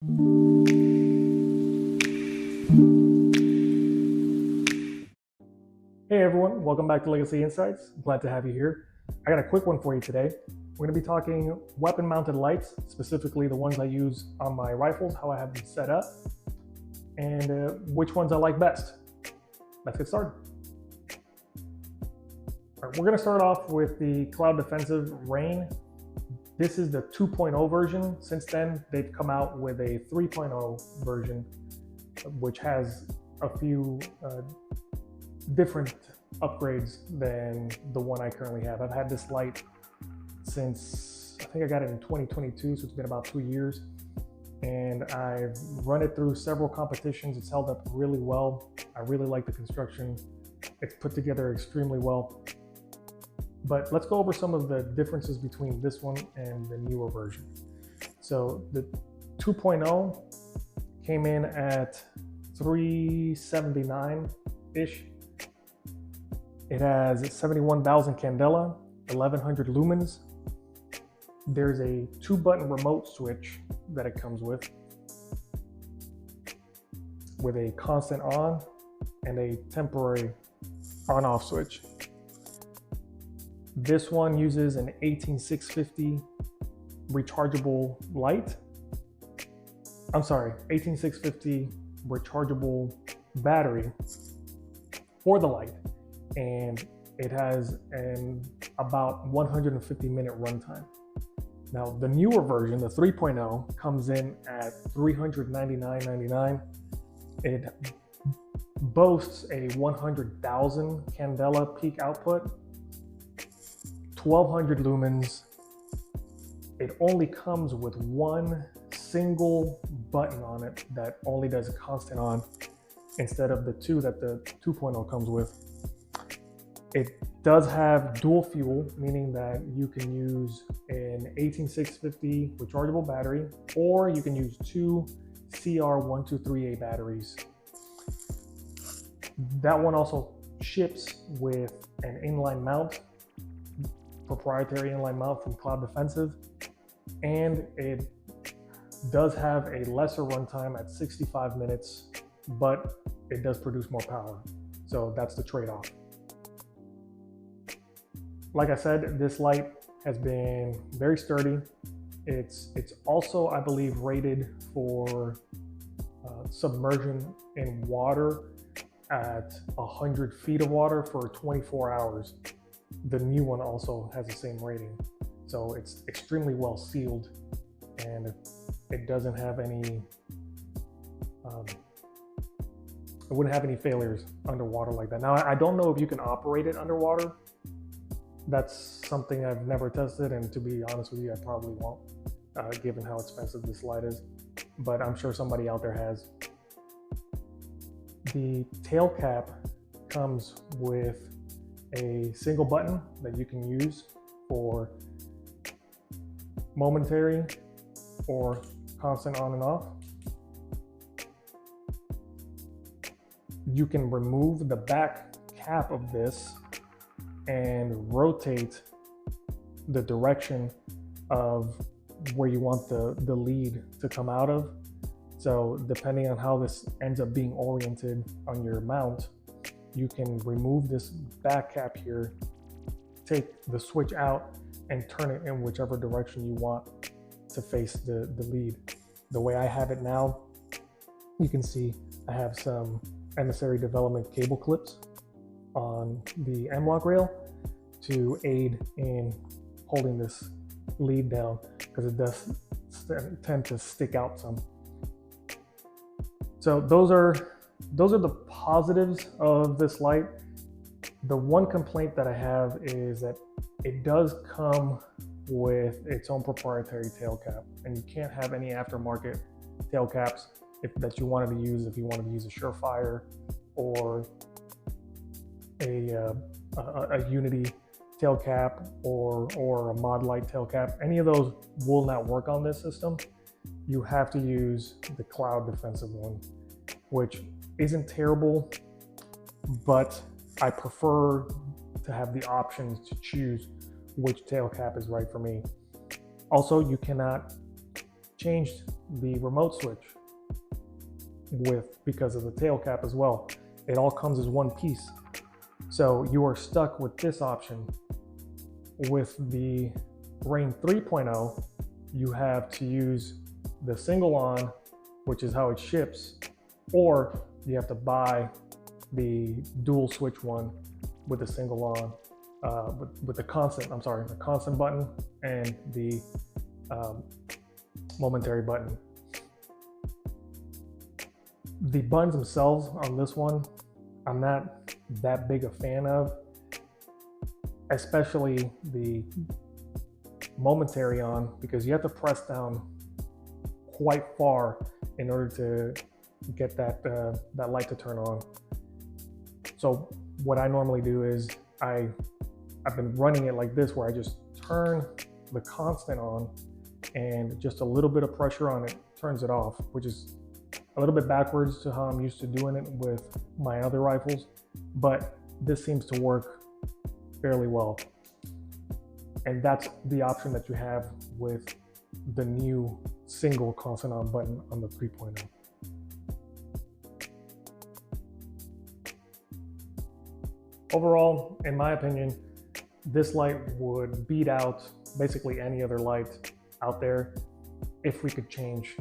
Hey everyone, welcome back to Legacy Insights. Glad to have you here. I got a quick one for you today. We're going to be talking weapon mounted lights, specifically the ones I use on my rifles, how I have them set up, and which ones I like best. Let's get started. All right, we're going to start off with the Cloud Defensive REIN. This is the 2.0 version. Since then, they've come out with a 3.0 version, which has a few different upgrades than the one I currently have. I've had this light since, I think I got it in 2022, so it's been about 2 years. And I've run it through several competitions. It's held up really well. I really like the construction. It's put together extremely well. But let's go over some of the differences between this one and the newer version. So the 2.0 came in at $379-ish. It has 71,000 candela, 1,100 lumens. There's a 2-button remote switch that it comes with a constant on and a temporary on-off switch. This one uses an 18650 rechargeable light. 18650 rechargeable battery for the light, and it has about 150-minute runtime. Now, the newer version, the 3.0, comes in at $399.99. It boasts a 100,000 candela peak output, 1,200 lumens. It only comes with one single button on it that only does a constant on instead of the two that the 2.0 comes with. It does have dual fuel, meaning that you can use an 18650 rechargeable battery, or you can use two CR123A batteries. That one also ships with an inline mount, proprietary inline mount from Cloud Defensive, and it does have a lesser runtime at 65 minutes, but it does produce more power. So that's the trade-off. Like I said, this light has been very sturdy. It's also, I believe, rated for submersion in water at 100 feet of water for 24 hours. The new one also has the same rating. So it's extremely well sealed, and it doesn't have any, it wouldn't have any failures underwater like that. Now, I don't know if you can operate it underwater. That's something I've never tested, and to be honest with you, I probably won't, given how expensive this light is, but I'm sure somebody out there has. The tail cap comes with a single button that you can use for momentary or constant on and off. You can remove the back cap of this and rotate the direction of where you want the lead to come out of. So depending on how this ends up being oriented on your mount, you can remove this back cap here, take the switch out, and turn it in whichever direction you want to face the lead. The way I have it now, you can see I have some emissary development cable clips on the M-LOK rail to aid in holding this lead down, because it does tend to stick out some. So those are the positives of this light. The one complaint that I have is that it does come with its own proprietary tail cap, and you can't have any aftermarket tail caps that you wanted to use if you wanted to use a Surefire or a Unity tail cap or a Modlite tail cap. Any of those will not work on this system. You have to use the Cloud Defensive one, which isn't terrible, but I prefer to have the options to choose which tail cap is right for me. Also, you cannot change the remote switch because of the tail cap as well. It all comes as one piece. So you are stuck with this option. With the REIN 3.0, you have to use the single on, which is how it ships, or you have to buy the dual switch one with the single on, with the constant button and the momentary button. The buttons themselves on this one, I'm not that big a fan of, especially the momentary on, because you have to press down quite far in order to get that light to turn on. So what I normally do is I've been running it like this, where I just turn the constant on and just a little bit of pressure on it turns it off, which is a little bit backwards to how I'm used to doing it with my other rifles, but this seems to work fairly well. And that's the option that you have with the new single constant on button on the 3.0. Overall, in my opinion, this light would beat out basically any other light out there if we could change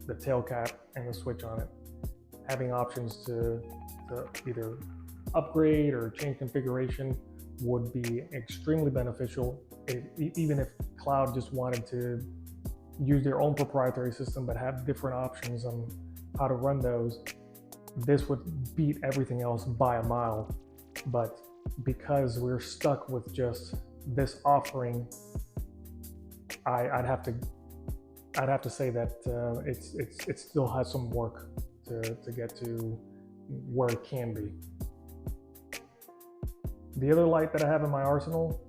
the tail cap and the switch on it. Having options to either upgrade or change configuration would be extremely beneficial. Even if Cloud just wanted to use their own proprietary system but have different options on how to run those, this would beat everything else by a mile. But because we're stuck with just this offering, I'd have to say that it still has some work to get to where it can be. The other light that I have in my arsenal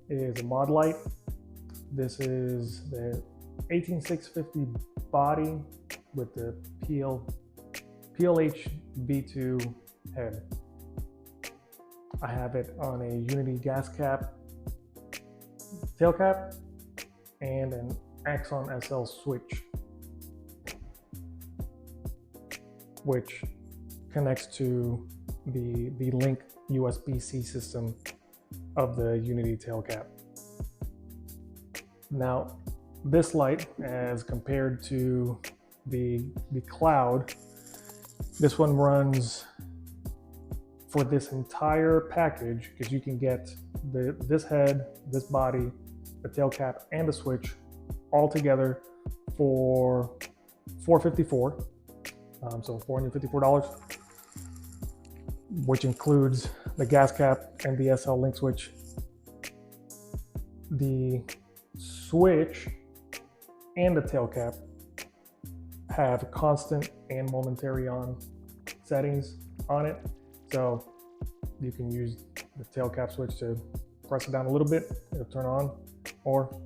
is a Modlite. This is the 18650 body with the PLH V2 head. I have it on a Unity gas cap, tail cap, and an Axon SL switch, which connects to the link USB-C system of the Unity tail cap. Now, this light, as compared to the Cloud, this one runs for this entire package, because you can get this head, this body, the tail cap, and the switch all together for $454, so $454, which includes the gas cap and the SL link switch. The switch and the tail cap have constant and momentary on settings on it, so you can use the tail cap switch to press it down a little bit, it'll turn on, or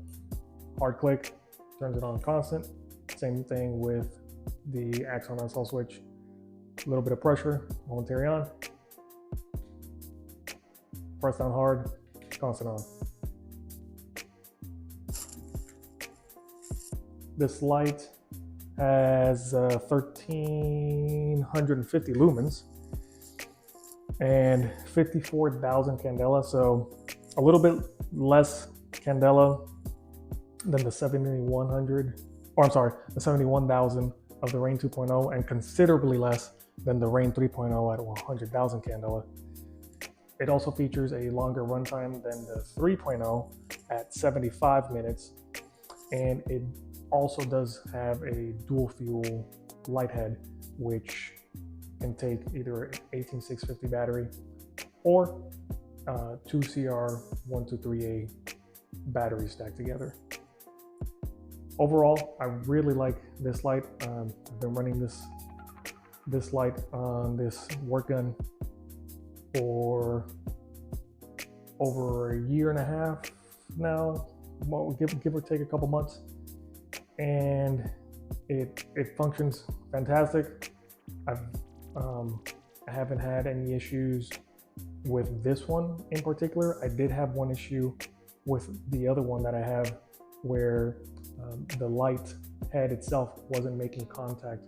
hard click turns it on constant. Same thing with the Axon SL switch, a little bit of pressure, momentary on, press down hard, constant on. This light has 1350 lumens and 54,000 candela, so a little bit less candela than the 7100, or I'm sorry, the 71,000 of the REIN 2.0, and considerably less than the REIN 3.0 at 100,000 candela. It also features a longer runtime than the 3.0 at 75 minutes, and it also does have a dual fuel light head, which can take either an 18650 battery or 2 CR123A batteries stacked together. Overall, I really like this light. I've been running this light on this work gun for over a year and a half now, well, give or take a couple months, and it functions fantastic. I haven't had any issues with this one in particular. I did have one issue with the other one that I have, where the light head itself wasn't making contact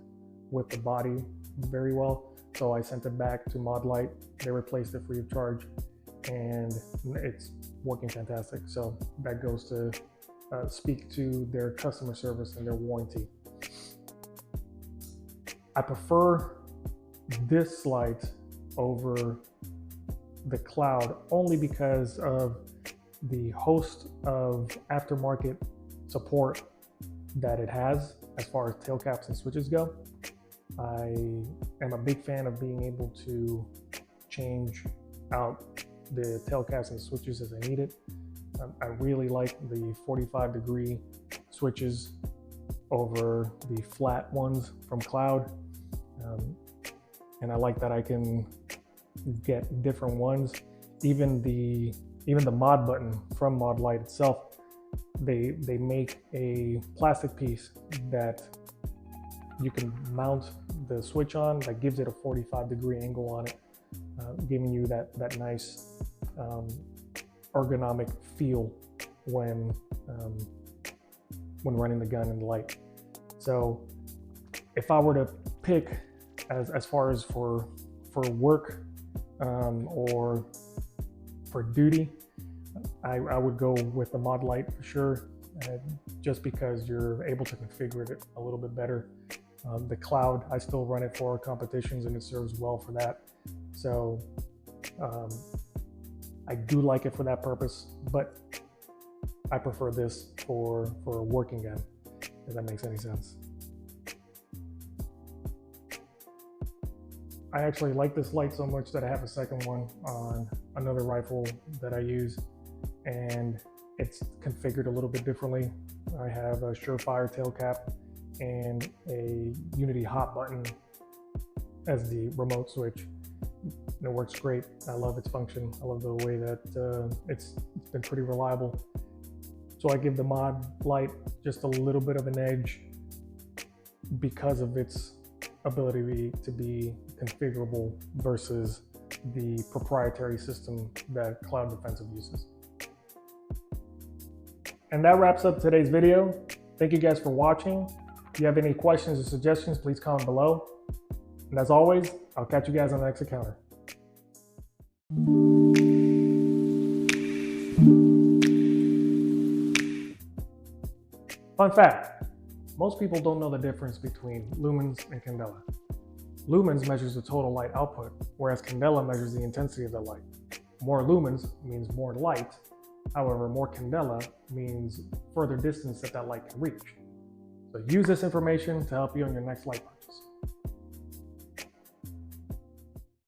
with the body very well. So I sent it back to Modlite. They replaced it free of charge, and it's working fantastic. So that goes to speak to their customer service and their warranty. I prefer this light over the Cloud only because of the host of aftermarket support that it has as far as tail caps and switches go. I am a big fan of being able to change out the tail caps and switches as I need it. I really like the 45-degree switches over the flat ones from Cloud. And I like that I can get different ones. Even the mod button from Modlite itself, they make a plastic piece that you can mount the switch on that gives it a 45-degree angle on it, giving you that nice ergonomic feel when running the gun in the light. So if I were to pick as far as for work or for duty, I would go with the Modlite for sure, just because you're able to configure it a little bit better. The Cloud, I still run it for competitions and it serves well for that. So I do like it for that purpose, but I prefer this for a working gun, if that makes any sense. I actually like this light so much that I have a second one on another rifle that I use, and it's configured a little bit differently. I have a Surefire tail cap and a Unity hot button as the remote switch. And it works great. I love its function. I love the way that it's been pretty reliable. So I give the Modlite just a little bit of an edge because of its ability to be configurable versus the proprietary system that Cloud Defensive uses. And that wraps up today's video. Thank you guys for watching. If you have any questions or suggestions, please comment below. And as always, I'll catch you guys on the next encounter. Fun fact, most people don't know the difference between lumens and candela. Lumens measures the total light output, whereas candela measures the intensity of the light. More lumens means more light. However, more candela means further distance that light can reach. So use this information to help you on your next light purchase.